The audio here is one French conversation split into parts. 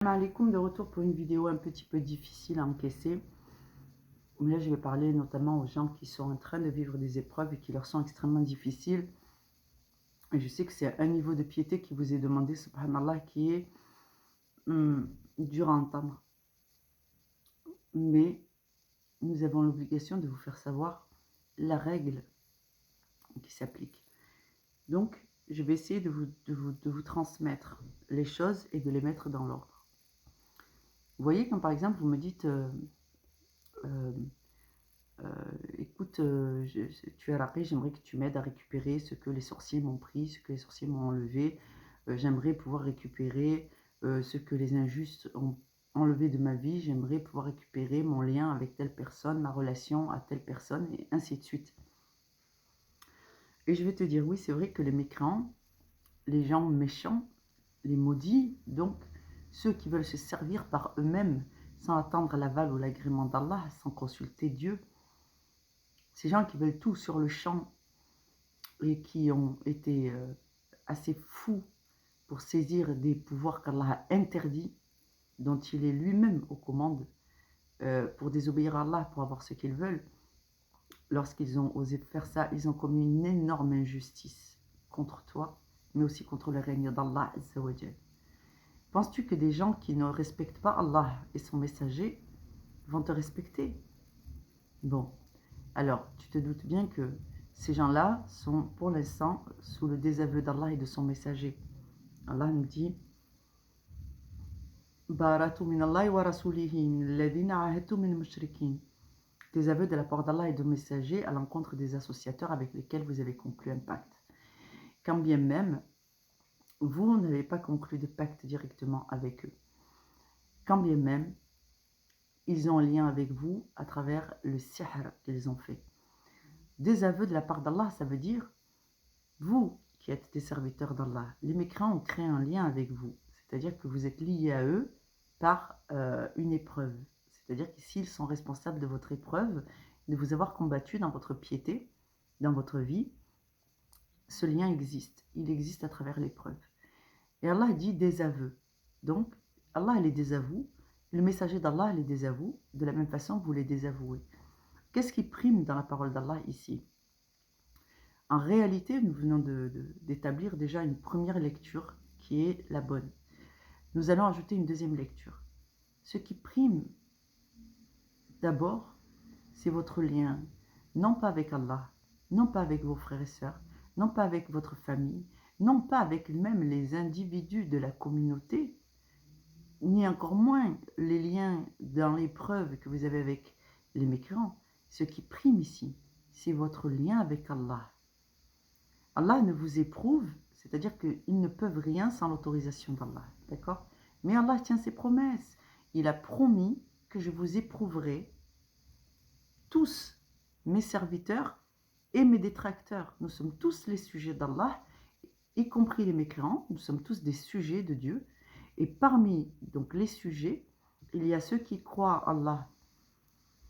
Salam alaikum, de retour pour une vidéo un petit peu difficile à encaisser. Mais là, je vais parler notamment aux gens qui sont en train de vivre des épreuves et qui leur sont extrêmement difficiles. Et je sais que c'est un niveau de piété qui vous est demandé, subhanallah, qui est dur à entendre. Mais nous avons l'obligation de vous faire savoir la règle qui s'applique. Donc, je vais essayer de vous transmettre les choses et de les mettre dans l'ordre. Vous voyez, quand par exemple, vous me dites... écoute, tu es râpé, j'aimerais que tu m'aides à récupérer ce que les sorciers m'ont pris, ce que les sorciers m'ont enlevé. J'aimerais pouvoir récupérer ce que les injustes ont enlevé de ma vie. J'aimerais pouvoir récupérer mon lien avec telle personne, ma relation à telle personne, et ainsi de suite. Et je vais te dire, oui, c'est vrai que les mécréants, les gens méchants, les maudits, donc ceux qui veulent se servir par eux-mêmes sans attendre l'aval ou l'agrément d'Allah, sans consulter Dieu, ces gens qui veulent tout sur le champ et qui ont été assez fous pour saisir des pouvoirs qu'Allah a interdits, dont il est lui-même aux commandes, pour désobéir à Allah, pour avoir ce qu'ils veulent, lorsqu'ils ont osé faire ça, ils ont commis une énorme injustice contre toi, mais aussi contre le règne d'Allah Azza wa Jal. Penses-tu que des gens qui ne respectent pas Allah et son messager vont te respecter? Bon, alors tu te doutes bien que ces gens-là sont pour l'instant sous le désaveu d'Allah et de son messager. Allah nous dit Baratu min Allah wa rasulihi min alladhina ahadtu min mushrikin. Désaveu de la part d'Allah et de messager à l'encontre des associateurs avec lesquels vous avez conclu un pacte. Quand bien même vous n'avez pas conclu de pacte directement avec eux. Quand bien même ils ont un lien avec vous à travers le sihr qu'ils ont fait. Désaveu de la part d'Allah, ça veut dire vous qui êtes des serviteurs d'Allah. Les mécréants ont créé un lien avec vous, c'est-à-dire que vous êtes liés à eux par une épreuve. C'est-à-dire qu'ici, ils sont responsables de votre épreuve, de vous avoir combattu dans votre piété, dans votre vie. Ce lien existe. Il existe à travers l'épreuve. Et Allah dit désaveu. Donc, Allah les désavoue. Le messager d'Allah les désavoue. De la même façon, vous les désavouez. Qu'est-ce qui prime dans la parole d'Allah ici? En réalité, nous venons d'établir déjà une première lecture qui est la bonne. Nous allons ajouter une deuxième lecture. Ce qui prime d'abord, c'est votre lien, non pas avec Allah, non pas avec vos frères et sœurs, non pas avec votre famille, non pas avec même les individus de la communauté, ni encore moins les liens dans l'épreuve que vous avez avec les mécréants. Ce qui prime ici, c'est votre lien avec Allah. Allah ne vous éprouve, c'est-à-dire qu'ils ne peuvent rien sans l'autorisation d'Allah, d'accord? Mais Allah tient ses promesses. Il a promis que je vous éprouverai tous, mes serviteurs et mes détracteurs. Nous sommes tous les sujets d'Allah, y compris les mécréants. Nous sommes tous des sujets de Dieu. Et parmi donc les sujets, il y a ceux qui croient à Allah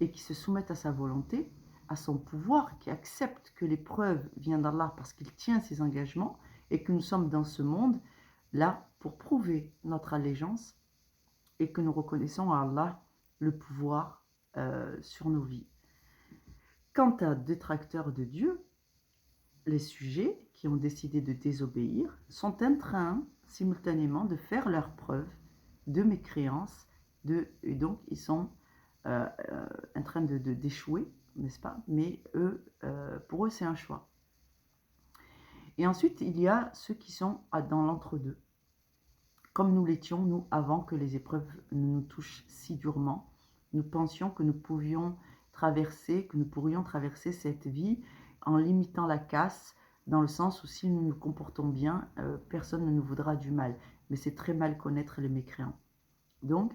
et qui se soumettent à sa volonté, à son pouvoir, qui acceptent que l'épreuve vient d'Allah parce qu'il tient ses engagements et que nous sommes dans ce monde là pour prouver notre allégeance et que nous reconnaissons à Allah le pouvoir sur nos vies. Quant à détracteurs de Dieu, les sujets qui ont décidé de désobéir sont en train simultanément de faire leur preuve de mécréance, et donc ils sont en train d'échouer, n'est-ce pas? Mais eux, pour eux, c'est un choix. Et ensuite, il y a ceux qui sont dans l'entre-deux, comme nous l'étions, nous, avant que les épreuves ne nous touchent si durement. Nous pensions que nous pourrions traverser cette vie en limitant la casse, dans le sens où si nous nous comportons bien, personne ne nous voudra du mal. Mais c'est très mal connaître les mécréants. Donc,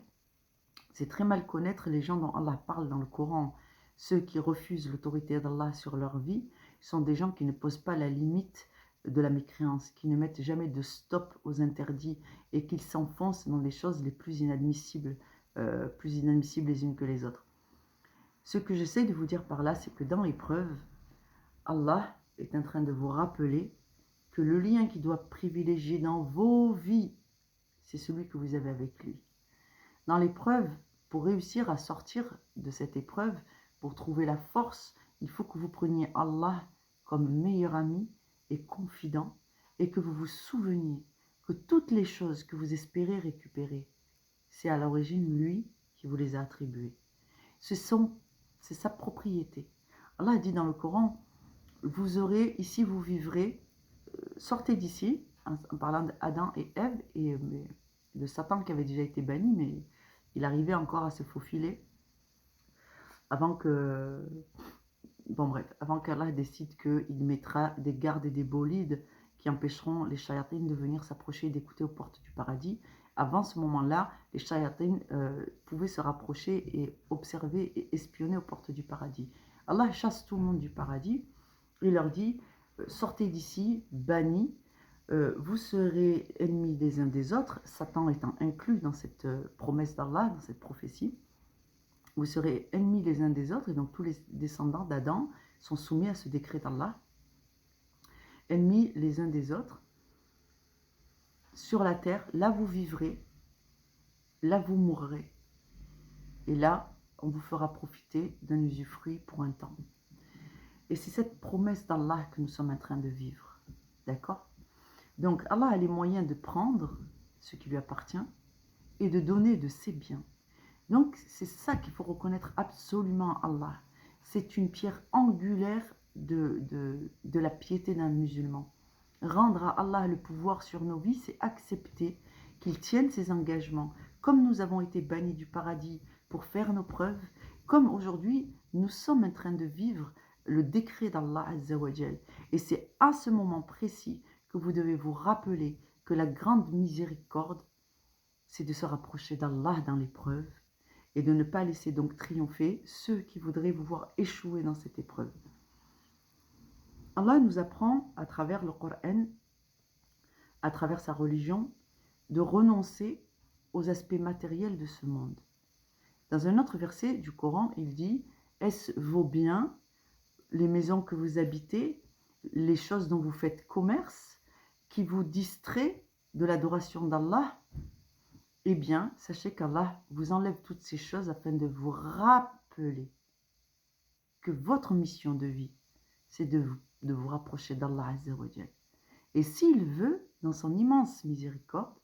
c'est très mal connaître les gens dont Allah parle dans le Coran. Ceux qui refusent l'autorité d'Allah sur leur vie sont des gens qui ne posent pas la limite de la mécréance, qui ne mettent jamais de stop aux interdits et qui s'enfoncent dans les choses les plus inadmissibles les unes que les autres. Ce que j'essaie de vous dire par là, c'est que dans l'épreuve, Allah est en train de vous rappeler que le lien qu'il doit privilégier dans vos vies, c'est celui que vous avez avec lui. Dans l'épreuve, pour réussir à sortir de cette épreuve, pour trouver la force, il faut que vous preniez Allah comme meilleur ami et confident et que vous vous souveniez que toutes les choses que vous espérez récupérer, c'est à l'origine lui qui vous les a attribuées. C'est sa propriété. Allah dit dans le Coran, vous aurez, ici vous vivrez, sortez d'ici, en parlant d'Adam et Ève et de Satan qui avait déjà été banni, mais il arrivait encore à se faufiler avant que, bon bref, avant qu'Allah décide qu'il mettra des gardes et des bolides qui empêcheront les shayatines de venir s'approcher et d'écouter aux portes du paradis. Avant ce moment-là, les shayatines pouvaient se rapprocher et observer et espionner aux portes du paradis. Allah chasse tout le monde du paradis et leur dit, sortez d'ici, bannis, vous serez ennemis des uns des autres, Satan étant inclus dans cette promesse d'Allah, dans cette prophétie. Vous serez ennemis les uns des autres, et donc tous les descendants d'Adam sont soumis à ce décret d'Allah. Ennemis les uns des autres. Sur la terre, là vous vivrez, là vous mourrez. Et là, on vous fera profiter d'un usufruit pour un temps. Et c'est cette promesse d'Allah que nous sommes en train de vivre. D'accord ? Donc Allah a les moyens de prendre ce qui lui appartient et de donner de ses biens. Donc c'est ça qu'il faut reconnaître absolument à Allah. C'est une pierre angulaire de la piété d'un musulman. Rendre à Allah le pouvoir sur nos vies, c'est accepter qu'il tienne ses engagements. Comme nous avons été bannis du paradis pour faire nos preuves, comme aujourd'hui nous sommes en train de vivre le décret d'Allah Azza wa Jal. Et c'est à ce moment précis que vous devez vous rappeler que la grande miséricorde, c'est de se rapprocher d'Allah dans l'épreuve et de ne pas laisser donc triompher ceux qui voudraient vous voir échouer dans cette épreuve. Allah nous apprend à travers le Coran, à travers sa religion, de renoncer aux aspects matériels de ce monde. Dans un autre verset du Coran, il dit « Est-ce vos biens, les maisons que vous habitez, les choses dont vous faites commerce, qui vous distraient de l'adoration d'Allah ? Eh bien, sachez qu'Allah vous enlève toutes ces choses afin de vous rappeler que votre mission de vie, c'est de vous rapprocher d'Allah Azza wa Jal. Et s'il veut, dans son immense miséricorde,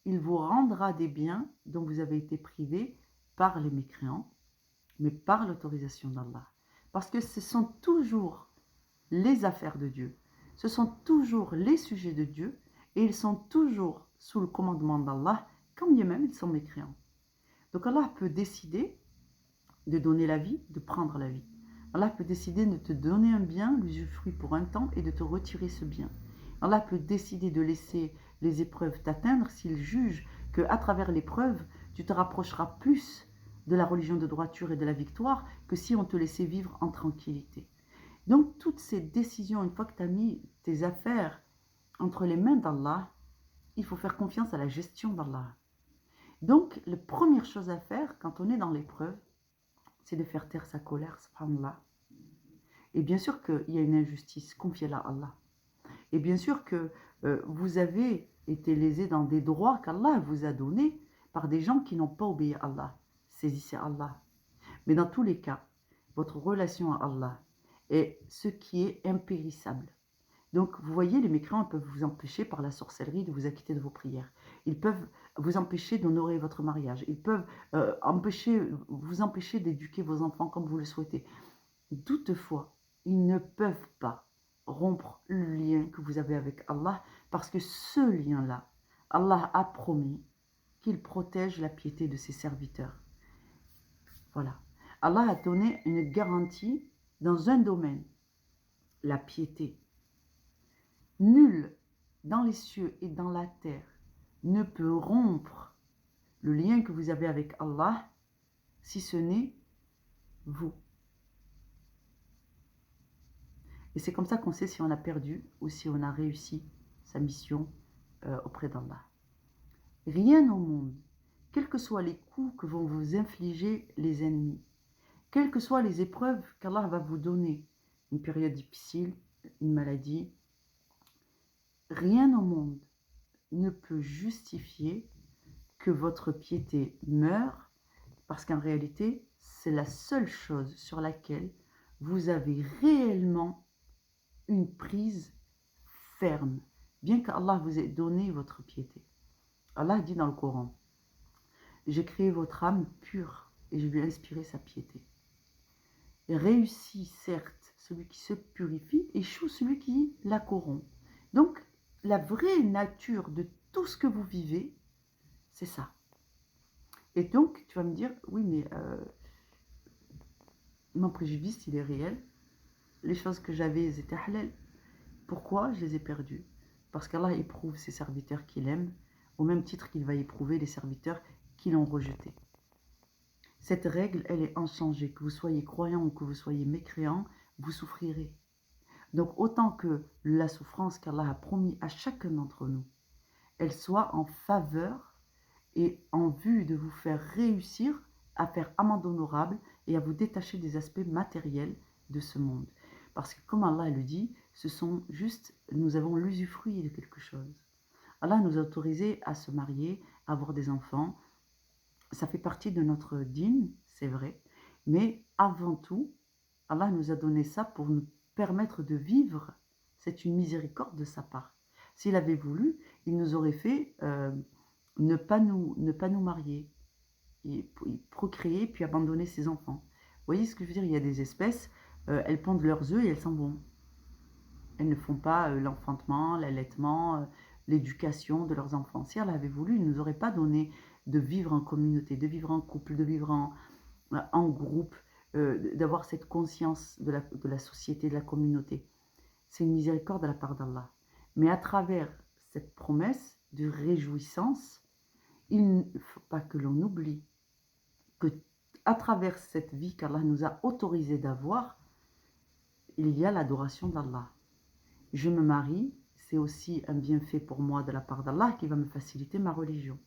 il vous rendra des biens dont vous avez été privés par les mécréants, mais par l'autorisation d'Allah. Parce que ce sont toujours les affaires de Dieu, ce sont toujours les sujets de Dieu, et ils sont toujours sous le commandement d'Allah, quand bien même ils sont mécréants. Donc Allah peut décider de donner la vie, de prendre la vie. Allah peut décider de te donner un bien, l'usufruit pour un temps, et de te retirer ce bien. Allah peut décider de laisser les épreuves t'atteindre s'il juge qu'à travers l'épreuve, tu te rapprocheras plus de la religion de droiture et de la victoire que si on te laissait vivre en tranquillité. Donc toutes ces décisions, une fois que tu as mis tes affaires entre les mains d'Allah, il faut faire confiance à la gestion d'Allah. Donc la première chose à faire quand on est dans l'épreuve, c'est de faire taire sa colère, subhanallah. Et bien sûr qu'il y a une injustice, confiez-la à Allah. Et bien sûr que vous avez été lésé dans des droits qu'Allah vous a donnés par des gens qui n'ont pas obéi à Allah. Saisissez Allah. Mais dans tous les cas, votre relation à Allah est ce qui est impérissable. Donc, vous voyez, les mécréants peuvent vous empêcher par la sorcellerie de vous acquitter de vos prières. Ils peuvent vous empêcher d'honorer votre mariage. Ils peuvent vous empêcher d'éduquer vos enfants comme vous le souhaitez. Toutefois, ils ne peuvent pas rompre le lien que vous avez avec Allah parce que ce lien-là, Allah a promis qu'il protège la piété de ses serviteurs. Voilà. Allah a donné une garantie dans un domaine, la piété. Nul dans les cieux et dans la terre ne peut rompre le lien que vous avez avec Allah si ce n'est vous. Et c'est comme ça qu'on sait si on a perdu ou si on a réussi sa mission auprès d'Allah. Rien au monde, quels que soient les coups que vont vous infliger les ennemis, quelles que soient les épreuves qu'Allah va vous donner, une période difficile, une maladie, rien au monde ne peut justifier que votre piété meure, parce qu'en réalité, c'est la seule chose sur laquelle vous avez réellement une prise ferme, bien qu'Allah vous ait donné votre piété. Allah dit dans le Coran, j'ai créé votre âme pure et je lui ai inspiré sa piété. Et réussit, certes, celui qui se purifie, échoue celui qui la corrompt. Donc, la vraie nature de tout ce que vous vivez, c'est ça. Et donc, tu vas me dire, oui, mais mon préjudice, il est réel. Les choses que j'avais, elles étaient halal. Pourquoi je les ai perdues? Parce qu'Allah éprouve ses serviteurs qu'il aime, au même titre qu'il va éprouver les serviteurs qui l'ont rejeté. Cette règle, elle est inchangée. Que vous soyez croyant ou que vous soyez mécréant, vous souffrirez. Donc, autant que la souffrance qu'Allah a promis à chacun d'entre nous, elle soit en faveur et en vue de vous faire réussir à faire amende honorable et à vous détacher des aspects matériels de ce monde. Parce que comme Allah le dit, ce sont juste, nous avons l'usufruit de quelque chose. Allah nous a autorisé à se marier, à avoir des enfants. Ça fait partie de notre dîn, c'est vrai. Mais avant tout, Allah nous a donné ça pour nous permettre de vivre. C'est une miséricorde de sa part. S'il avait voulu, il nous aurait fait ne pas nous marier, et procréer puis abandonner ses enfants. Vous voyez ce que je veux dire? Il y a des espèces, elles pondent leurs œufs et elles s'en vont. Elles ne font pas l'enfantement, l'allaitement, l'éducation de leurs enfants. Si elle avait voulu, il ne nous aurait pas donné de vivre en communauté, de vivre en couple, de vivre en groupe, d'avoir cette conscience de la société, de la communauté. C'est une miséricorde de la part d'Allah. Mais à travers cette promesse de réjouissance, il ne faut pas que l'on oublie que à travers cette vie qu'Allah nous a autorisé d'avoir, il y a l'adoration d'Allah. Je me marie, c'est aussi un bienfait pour moi de la part d'Allah qui va me faciliter ma religion.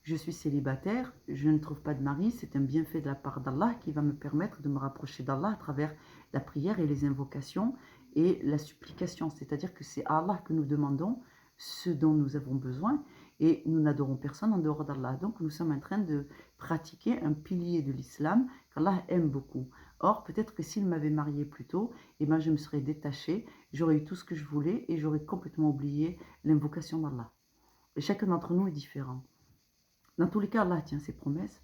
Je suis célibataire, je ne trouve pas de mari, c'est un bienfait de la part d'Allah qui va me permettre de me rapprocher d'Allah à travers la prière et les invocations et la supplication. C'est-à-dire que c'est à Allah que nous demandons ce dont nous avons besoin et nous n'adorons personne en dehors d'Allah. Donc nous sommes en train de pratiquer un pilier de l'islam qu'Allah aime beaucoup. Or, peut-être que s'il m'avait marié plus tôt, eh ben, je me serais détachée, j'aurais eu tout ce que je voulais et j'aurais complètement oublié l'invocation d'Allah. Et chacun d'entre nous est différent. Dans tous les cas, Allah tient ses promesses.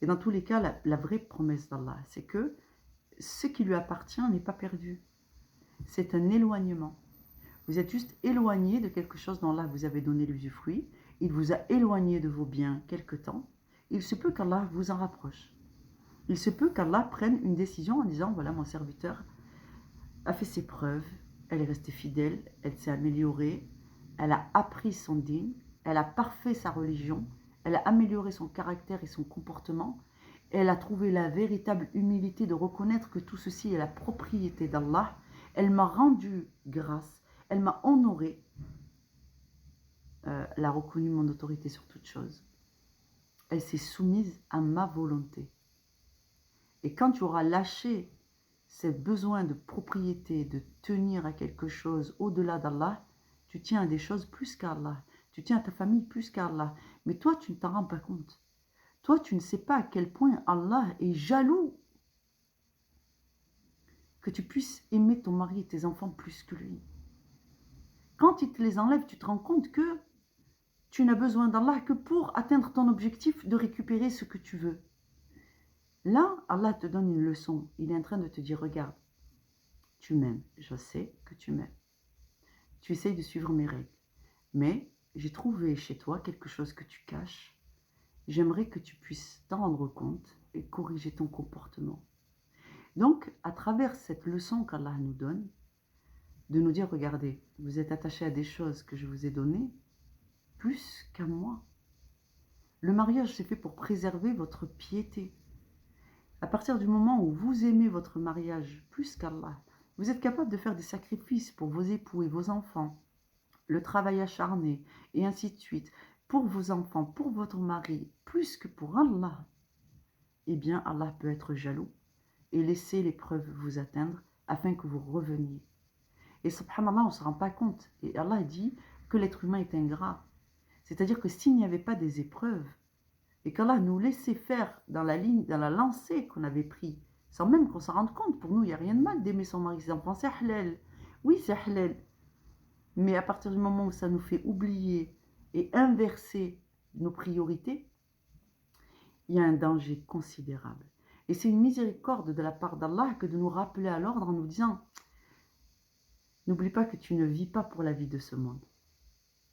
Et dans tous les cas, la vraie promesse d'Allah, c'est que ce qui lui appartient n'est pas perdu. C'est un éloignement. Vous êtes juste éloigné de quelque chose dont Allah vous avait donné l'usufruit. Il vous a éloigné de vos biens quelque temps. Il se peut qu'Allah vous en rapproche. Il se peut qu'Allah prenne une décision en disant, voilà, mon serviteur a fait ses preuves, elle est restée fidèle, elle s'est améliorée, elle a appris son dîn, elle a parfait sa religion, elle a amélioré son caractère et son comportement, elle a trouvé la véritable humilité de reconnaître que tout ceci est la propriété d'Allah, elle m'a rendu grâce, elle m'a honoré, elle a reconnu mon autorité sur toute chose. Elle s'est soumise à ma volonté. Et quand tu auras lâché ce besoin de propriété, de tenir à quelque chose au-delà d'Allah, tu tiens à des choses plus qu'Allah. Tu tiens à ta famille plus qu'Allah. Mais toi, tu ne t'en rends pas compte. Toi, tu ne sais pas à quel point Allah est jaloux que tu puisses aimer ton mari et tes enfants plus que lui. Quand il te les enlève, tu te rends compte que tu n'as besoin d'Allah que pour atteindre ton objectif de récupérer ce que tu veux. Là, Allah te donne une leçon. Il est en train de te dire, regarde, tu m'aimes, je sais que tu m'aimes. Tu essayes de suivre mes règles. Mais j'ai trouvé chez toi quelque chose que tu caches. J'aimerais que tu puisses t'en rendre compte et corriger ton comportement. Donc, à travers cette leçon qu'Allah nous donne, de nous dire, regardez, vous êtes attachés à des choses que je vous ai données, plus qu'à moi. Le mariage, c'est fait pour préserver votre piété. À partir du moment où vous aimez votre mariage plus qu'Allah, vous êtes capable de faire des sacrifices pour vos époux et vos enfants, le travail acharné, et ainsi de suite, pour vos enfants, pour votre mari, plus que pour Allah, eh bien Allah peut être jaloux et laisser l'épreuve vous atteindre afin que vous reveniez. Et subhanallah, on ne se rend pas compte. Et Allah dit que l'être humain est ingrat. C'est-à-dire que s'il n'y avait pas des épreuves, et qu'Allah nous laissait faire dans la lancée qu'on avait prise, sans même qu'on s'en rende compte, pour nous, il n'y a rien de mal d'aimer son mari, ses enfants, c'est halal. Oui, c'est halal. Mais à partir du moment où ça nous fait oublier et inverser nos priorités, il y a un danger considérable. Et c'est une miséricorde de la part d'Allah que de nous rappeler à l'ordre en nous disant « N'oublie pas que tu ne vis pas pour la vie de ce monde.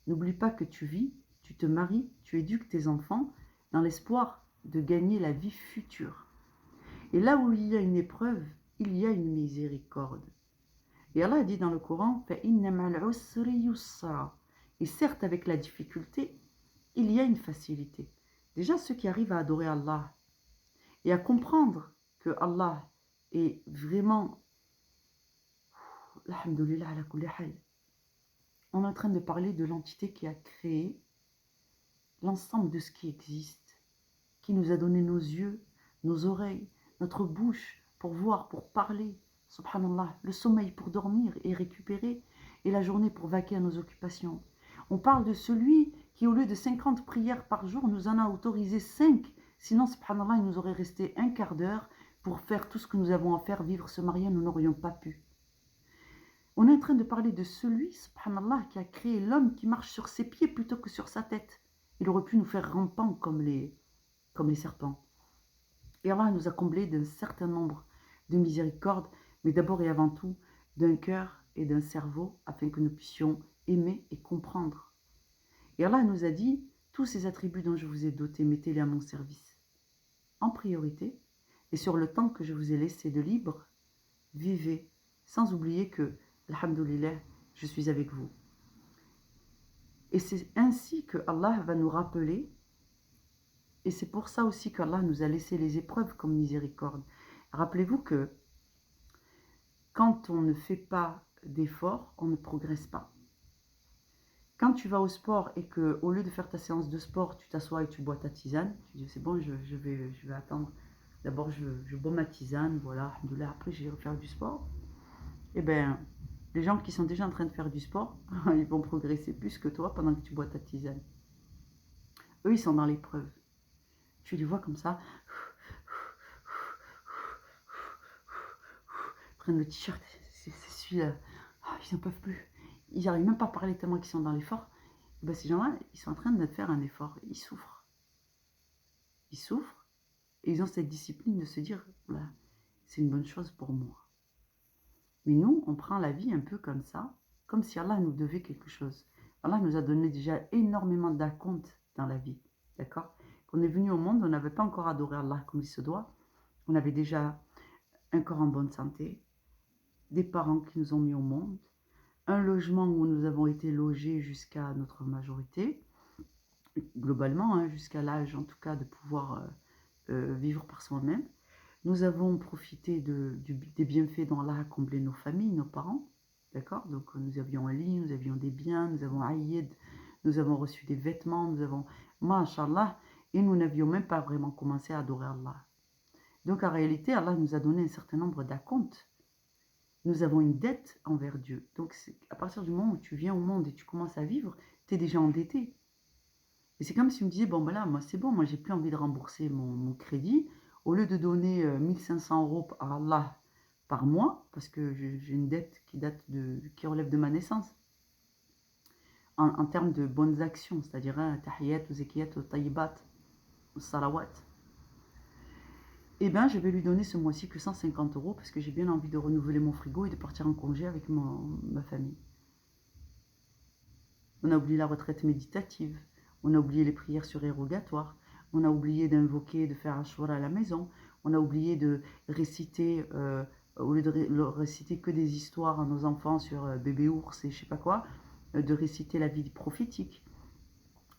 N'oublie pas que tu vis, tu te maries, tu éduques tes enfants dans l'espoir de gagner la vie future. Et là où il y a une épreuve, il y a une miséricorde. » Et Allah dit dans le Coran فَإِنَّ مَعَ الْعُسْرِ يُسْرًا. Et certes, avec la difficulté, il y a une facilité. Déjà, ceux qui arrivent à adorer Allah et à comprendre que Allah est vraiment, alhamdoulilah ala kulli hal, on est en train de parler de l'entité qui a créé l'ensemble de ce qui existe, qui nous a donné nos yeux, nos oreilles, notre bouche pour voir, pour parler, subhanallah, le sommeil pour dormir et récupérer, et la journée pour vaquer à nos occupations. On parle de celui qui, au lieu de 50 prières par jour, nous en a autorisé 5. Sinon, subhanallah, il nous aurait resté un quart d'heure pour faire tout ce que nous avons à faire, vivre, se marier, nous n'aurions pas pu. On est en train de parler de celui, subhanallah, qui a créé l'homme qui marche sur ses pieds plutôt que sur sa tête. Il aurait pu nous faire rampants comme les serpents. Et Allah nous a comblés d'un certain nombre de miséricordes, mais d'abord et avant tout d'un cœur et d'un cerveau, afin que nous puissions aimer et comprendre. Et Allah nous a dit, tous ces attributs dont je vous ai dotés, mettez-les à mon service. En priorité, et sur le temps que je vous ai laissé de libre, vivez, sans oublier que, alhamdoulilah, je suis avec vous. Et c'est ainsi que Allah va nous rappeler, et c'est pour ça aussi qu'Allah nous a laissé les épreuves comme miséricorde. Rappelez-vous que quand on ne fait pas d'efforts, on ne progresse pas. Quand tu vas au sport et que, au lieu de faire ta séance de sport, tu t'assois et tu bois ta tisane, tu dis c'est bon, je vais attendre. D'abord, je bois ma tisane, voilà, alhamdoulilah, après je vais faire du sport. Eh bien, les gens qui sont déjà en train de faire du sport, ils vont progresser plus que toi pendant que tu bois ta tisane. Eux, ils sont dans l'épreuve. Tu les vois comme ça, prennent le t-shirt, c'est celui-là, ils n'en peuvent plus. Ils n'arrivent même pas à parler tellement qu'ils sont dans l'effort. Ben, ces gens-là, ils sont en train de faire un effort. Ils souffrent. Ils souffrent et ils ont cette discipline de se dire, voilà, c'est une bonne chose pour moi. Mais nous, on prend la vie un peu comme ça, comme si Allah nous devait quelque chose. Allah nous a donné déjà énormément d'acomptes dans la vie. D'accord? Quand on est venu au monde, on n'avait pas encore adoré Allah comme il se doit. On avait déjà un corps en bonne santé, des parents qui nous ont mis au monde, un logement où nous avons été logés jusqu'à notre majorité, globalement, hein, jusqu'à l'âge en tout cas de pouvoir vivre par soi-même. Nous avons profité des bienfaits dont Allah a comblé nos familles, nos parents, d'accord? Donc nous avions un lit, nous avions des biens, nous avons aïd, nous avons reçu des vêtements, nous avons, masha'Allah, et nous n'avions même pas vraiment commencé à adorer Allah. Donc en réalité, Allah nous a donné un certain nombre d'acomptes. Nous avons une dette envers Dieu. Donc, à partir du moment où tu viens au monde et tu commences à vivre, tu es déjà endetté. Et c'est comme si on me disait, bon, ben là, moi, c'est bon, moi, j'ai plus envie de rembourser mon crédit. Au lieu de donner 1500 € à Allah par mois, parce que j'ai une dette qui relève de ma naissance, en termes de bonnes actions, c'est-à-dire tahiyat, ou zekiyat, ou tayyibat, ou salawat, eh bien, je vais lui donner ce mois-ci que 150 € parce que j'ai bien envie de renouveler mon frigo et de partir en congé avec ma famille. On a oublié la retraite méditative, on a oublié les prières surérogatoires, on a oublié d'invoquer, de faire Ashura à la maison, on a oublié de réciter, au lieu de réciter que des histoires à nos enfants sur bébé ours et je sais pas quoi, de réciter la vie prophétique.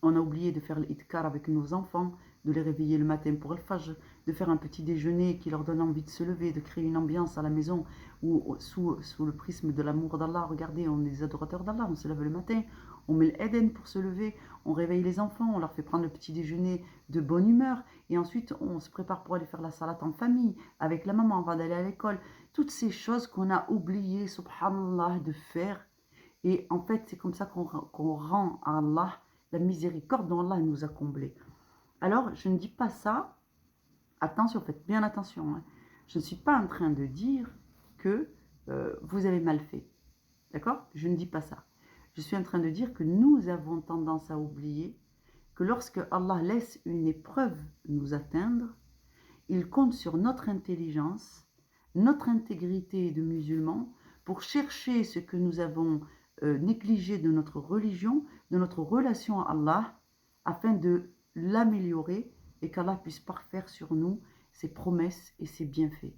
On a oublié de faire l'idkar avec nos enfants, de les réveiller le matin pour le fajr, de faire un petit déjeuner qui leur donne envie de se lever, de créer une ambiance à la maison où, sous le prisme de l'amour d'Allah, regardez, on est des adorateurs d'Allah, on se lève le matin, on met l'Eden pour se lever, on réveille les enfants, on leur fait prendre le petit déjeuner de bonne humeur, et ensuite on se prépare pour aller faire la salat en famille, avec la maman avant d'aller à l'école. Toutes ces choses qu'on a oublié, subhanallah, de faire. Et en fait, c'est comme ça qu'on rend à Allah la miséricorde dont Allah nous a comblés. Alors, je ne dis pas ça, attention, faites bien attention, hein. Je ne suis pas en train de dire que vous avez mal fait, d'accord? Je ne dis pas ça. Je suis en train de dire que nous avons tendance à oublier que lorsque Allah laisse une épreuve nous atteindre, il compte sur notre intelligence, notre intégrité de musulmans pour chercher ce que nous avons négligé de notre religion, de notre relation à Allah, afin de l'améliorer et qu'Allah puisse parfaire sur nous ses promesses et ses bienfaits.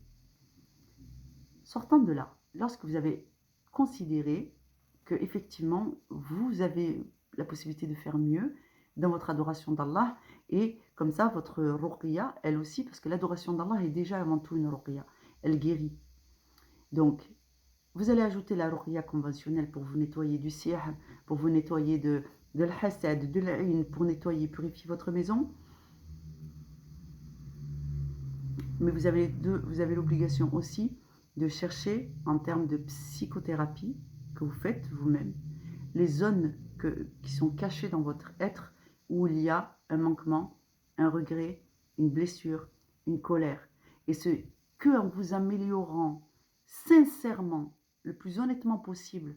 Sortant de là, lorsque vous avez considéré que effectivement vous avez la possibilité de faire mieux dans votre adoration d'Allah, et comme ça votre ruqya, elle aussi, parce que l'adoration d'Allah est déjà avant tout une ruqya, elle guérit. Donc, vous allez ajouter la ruqya conventionnelle pour vous nettoyer du sihr, pour vous nettoyer de l'hasad, de l'aïn, pour nettoyer, purifier votre maison. Mais vous avez l'obligation aussi de chercher en termes de psychothérapie que vous faites vous-même, les zones qui sont cachées dans votre être où il y a un manquement, un regret, une blessure, une colère. Et ce que en vous améliorant sincèrement, le plus honnêtement possible,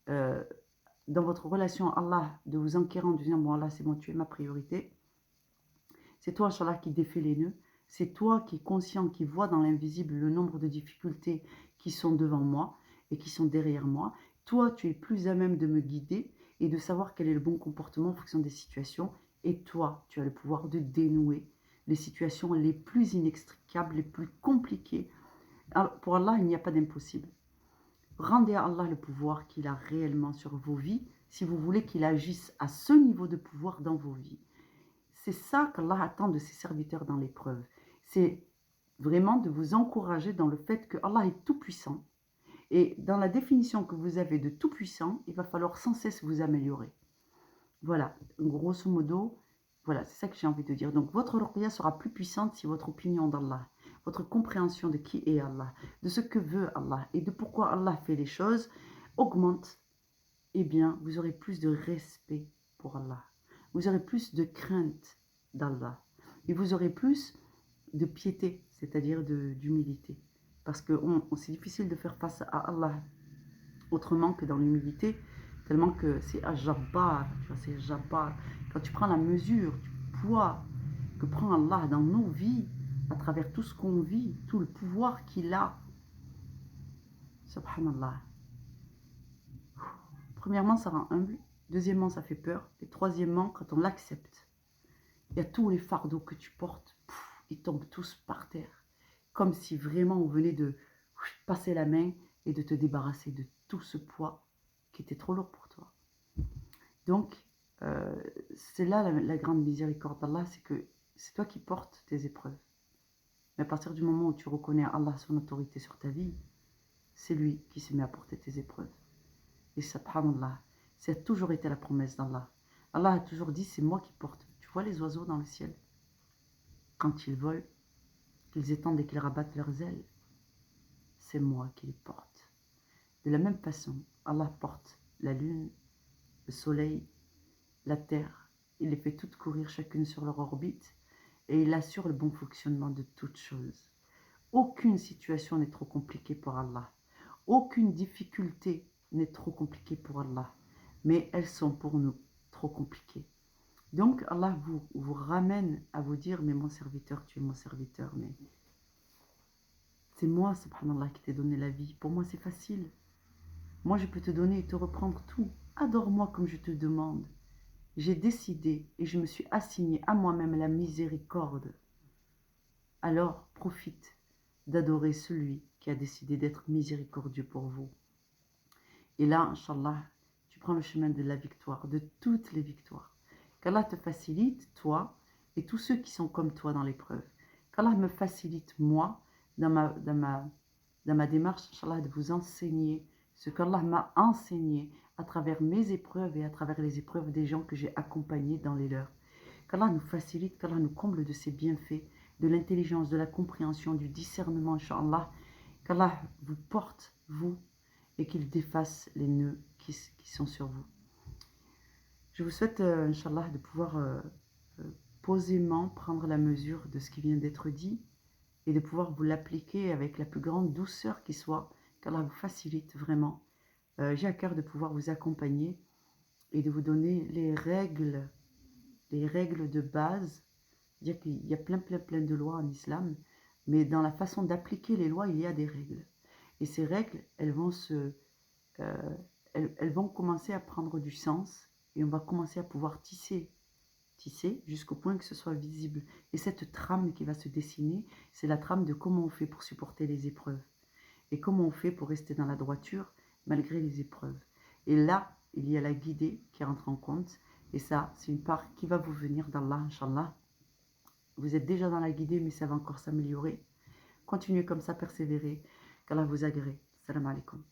dans votre relation à Allah, de vous enquérir en disant, bon Allah, c'est bon, tu es ma priorité. C'est toi, Inch'Allah, qui défait les nœuds. C'est toi qui es conscient, qui vois dans l'invisible le nombre de difficultés qui sont devant moi et qui sont derrière moi. Toi, tu es plus à même de me guider et de savoir quel est le bon comportement en fonction des situations. Et toi, tu as le pouvoir de dénouer les situations les plus inextricables, les plus compliquées. Alors, pour Allah, il n'y a pas d'impossible. Rendez à Allah le pouvoir qu'il a réellement sur vos vies si vous voulez qu'il agisse à ce niveau de pouvoir dans vos vies. C'est ça qu'Allah attend de ses serviteurs dans l'épreuve. C'est vraiment de vous encourager dans le fait que Allah est tout-puissant. Et dans la définition que vous avez de tout-puissant, il va falloir sans cesse vous améliorer. Voilà, grosso modo, voilà, c'est ça que j'ai envie de dire. Donc votre ruqya sera plus puissante si votre opinion d'Allah, votre compréhension de qui est Allah, de ce que veut Allah et de pourquoi Allah fait les choses augmente. Eh bien, vous aurez plus de respect pour Allah. Vous aurez plus de crainte d'Allah. Et vous aurez plus de piété, c'est-à-dire d'humilité. Parce que c'est difficile de faire face à Allah autrement que dans l'humilité, tellement que c'est Jabbar, tu vois, c'est Jabbar. Quand tu prends la mesure du poids que prend Allah dans nos vies, à travers tout ce qu'on vit, tout le pouvoir qu'il a, subhanallah. Premièrement, ça rend humble. Deuxièmement, ça fait peur. Et troisièmement, quand on l'accepte, il y a tous les fardeaux que tu portes, ils tombent tous par terre. Comme si vraiment on venait de passer la main et de te débarrasser de tout ce poids qui était trop lourd pour toi. Donc, c'est là la grande miséricorde d'Allah, c'est que c'est toi qui portes tes épreuves. Mais à partir du moment où tu reconnais à Allah son autorité sur ta vie, c'est lui qui se met à porter tes épreuves. Et subhanallah, c'est toujours été la promesse d'Allah. Allah a toujours dit, c'est moi qui porte. Tu vois les oiseaux dans le ciel? Quand ils volent, qu'ils étendent et qu'ils rabattent leurs ailes, c'est moi qui les porte. De la même façon, Allah porte la lune, le soleil, la terre. Il les fait toutes courir chacune sur leur orbite et il assure le bon fonctionnement de toutes choses. Aucune situation n'est trop compliquée pour Allah. Aucune difficulté n'est trop compliquée pour Allah. Mais elles sont pour nous trop compliquées. Donc Allah vous ramène à vous dire, mais mon serviteur, tu es mon serviteur, mais c'est moi, subhanallah, qui t'ai donné la vie. Pour moi, c'est facile. Moi, je peux te donner et te reprendre tout. Adore-moi comme je te demande. J'ai décidé et je me suis assigné à moi-même la miséricorde. Alors, profite d'adorer celui qui a décidé d'être miséricordieux pour vous. Et là, Inch'Allah, tu prends le chemin de la victoire, de toutes les victoires. Qu'Allah te facilite, toi, et tous ceux qui sont comme toi dans l'épreuve. Qu'Allah me facilite, moi, dans ma démarche, Inch'Allah, de vous enseigner ce qu'Allah m'a enseigné à travers mes épreuves et à travers les épreuves des gens que j'ai accompagnés dans les leurs. Qu'Allah nous facilite, qu'Allah nous comble de ses bienfaits, de l'intelligence, de la compréhension, du discernement, Inch'Allah. Qu'Allah vous porte, vous, et qu'il défasse les nœuds qui sont sur vous. Je vous souhaite, Inch'Allah, de pouvoir posément prendre la mesure de ce qui vient d'être dit et de pouvoir vous l'appliquer avec la plus grande douceur qui soit, qu'Allah vous facilite vraiment. J'ai à cœur de pouvoir vous accompagner et de vous donner les règles de base. C'est-à-dire qu'il y a plein de lois en islam, mais dans la façon d'appliquer les lois, il y a des règles. Et ces règles, elles vont commencer à prendre du sens et on va commencer à pouvoir tisser jusqu'au point que ce soit visible. Et cette trame qui va se dessiner, c'est la trame de comment on fait pour supporter les épreuves et comment on fait pour rester dans la droiture malgré les épreuves. Et là, il y a la guidée qui rentre en compte et ça, c'est une part qui va vous venir d'Allah, Inch'Allah. Vous êtes déjà dans la guidée, mais ça va encore s'améliorer. Continuez comme ça, persévérez. Qu'Allah vous agrée. Salam alaikum.